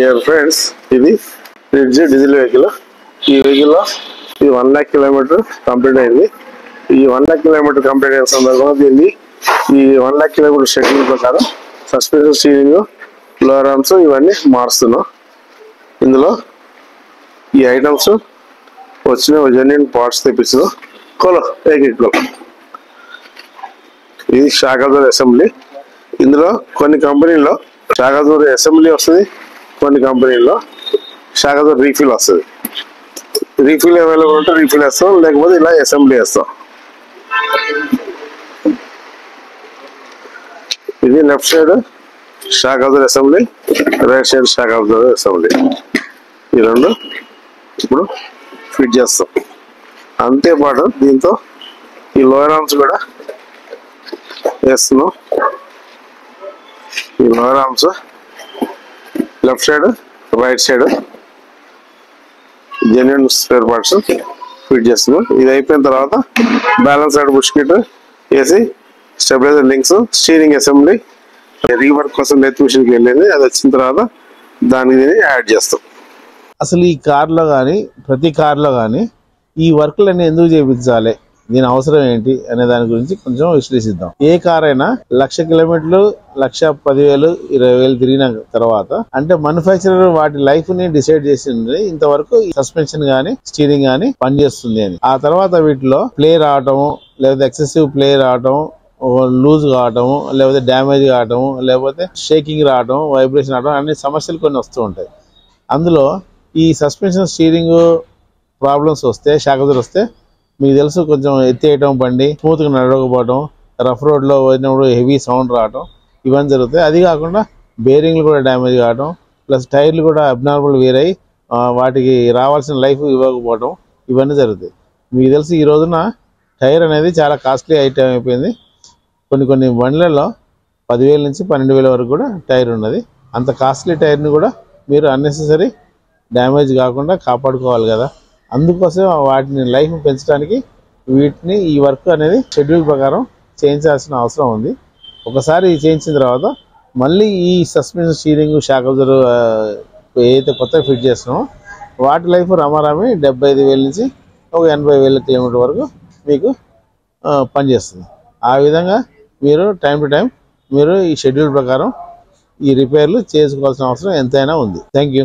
Dear friends, ఇది fridge diesel vehicle. ఈ vehicle లో ఇది 1 lakh కిలోమీటర్ కంప్లీట్ అయింది. ఈ 1 lakh కిలోమీటర్ కంప్లీట్ అయిన సందర్భంగా దీన్ని ఈ 1 lakh కిలోమీటర్ షెడ్యూల్ ప్రకారం సస్పెన్షన్, స్టీరింగ్, లోయర్ ఆర్మ్స్ ఇవన్నీ మారుస్తున్నాం. ఇందులో ఈ ఐటమ్స్ వచ్చిన జెన్యున్ పార్ట్స్ తెప్పించు కోలో ఏకీకృతం. ఇది షాకాదూర్ అసెంబ్లీ. ఇందులో కొన్ని కంపెనీల్లో షాకాదూర్ అసెంబ్లీ వస్తుంది, కొన్ని కంపెనీల్లో షాకాదూర్ రీఫిల్ వస్తుంది. రీఫిల్ అవైలబుల్ ఉంటే రీఫిల్ వేస్తాం, లేకపోతే ఇలా అసెంబ్లీ వేస్తాం. ఇది లెఫ్ట్ సైడ్ షాకాదూర్ అసెంబ్లీ, రైట్ సైడ్ షాకాదూర్ అసెంబ్లీ. ఈ రెండు ఇప్పుడు ఫిట్ చేస్తాం. అంతేపాటు దీంతో ఈ లోయర్ ఆర్మ్స్ కూడా వేస్తున్నాం. ఈ lower arms left side, right side genuine spare parts fit చేస్తున్నాం. ఇది అయిపోయిన తర్వాత బ్యాలెన్స్ సైడ్ బుష్ కిట్ వేసి stabiliser links, steering assembly rework కోసం లెత్ మిషన్కి వెళ్ళింది. అది వచ్చిన తర్వాత దానికి దీన్ని యాడ్ చేస్తాం. అసలు ఈ కార్లో కానీ ప్రతి కార్లో కానీ ఈ వర్క్లన్నీ ఎందుకు చేయించాలి, దీని అవసరం ఏంటి అనే దాని గురించి కొంచెం విశ్లేషిద్దాం. ఏ కార్ అయినా 1,00,000 కిలోమీటర్లు, 1,10,000, 20,000 తిరిగిన తర్వాత అంటే మ్యానుఫ్యాక్చరర్ వాటి లైఫ్ ని డిసైడ్ చేసింది ఇంతవరకు సస్పెన్షన్ గానీ స్టీరింగ్ గానీ పనిచేస్తుంది అని. ఆ తర్వాత వీటిలో ప్లే రావటం, లేకపోతే ఎక్సెసివ్ ప్లే రావటం, లూజ్ కావటం, లేకపోతే డ్యామేజ్ కావటం, లేకపోతే షేకింగ్ రావటం, వైబ్రేషన్ రావటం అన్ని సమస్యలు కొన్ని వస్తూ ఉంటాయి. అందులో ఈ సస్పెన్షన్, స్టీరింగ్ ప్రాబ్లమ్స్ వస్తే, షాకాదూర్ వస్తే మీకు తెలుసు, కొంచెం ఎత్తేయటం, బండి స్మూత్ గా నడవకపోవటం, రఫ్ రోడ్ లో పోయినప్పుడు హెవీ సౌండ్ రావటం ఇవన్నీ జరుగుతాయి. అది కాకుండా బేరింగ్లు కూడా డ్యామేజ్ కావటం, ప్లస్ టైర్లు కూడా అబ్నార్మల్ వేరై వాటికి రావాల్సిన లైఫ్ ఇవ్వకపోవటం ఇవన్నీ జరుగుతాయి. మీకు తెలుసు, ఈ రోజున టైర్ అనేది చాలా కాస్ట్లీ ఐటమ్ అయిపోయింది. కొన్ని బండ్లలో 10,000 నుంచి 12,000 వరకు కూడా టైర్ ఉన్నది. అంత కాస్ట్లీ టైర్ని కూడా మీరు అన్నెసెసరీ డ్యామేజ్ కాకుండా కాపాడుకోవాలి కదా. అందుకోసం వాటిని లైఫ్ పెంచడానికి వీటిని ఈ వర్క్ అనేది షెడ్యూల్ ప్రకారం చేయించాల్సిన అవసరం ఉంది. ఒకసారి చేయించిన తర్వాత మళ్ళీ ఈ సస్పెన్షన్, స్టీరింగ్, షాకాదూర్ ఏదైతే కొత్తగా ఫిట్ చేస్తున్నామో వాటి లైఫ్ రామారామి 75,000 నుంచి ఒక 80,000 కిలోమీటర్ వరకు మీకు పనిచేస్తుంది. ఆ విధంగా మీరు టైం టు టైం మీరు ఈ షెడ్యూల్ ప్రకారం ఈ రిపేర్లు చేసుకోవాల్సిన అవసరం ఎంతైనా ఉంది. Thank you.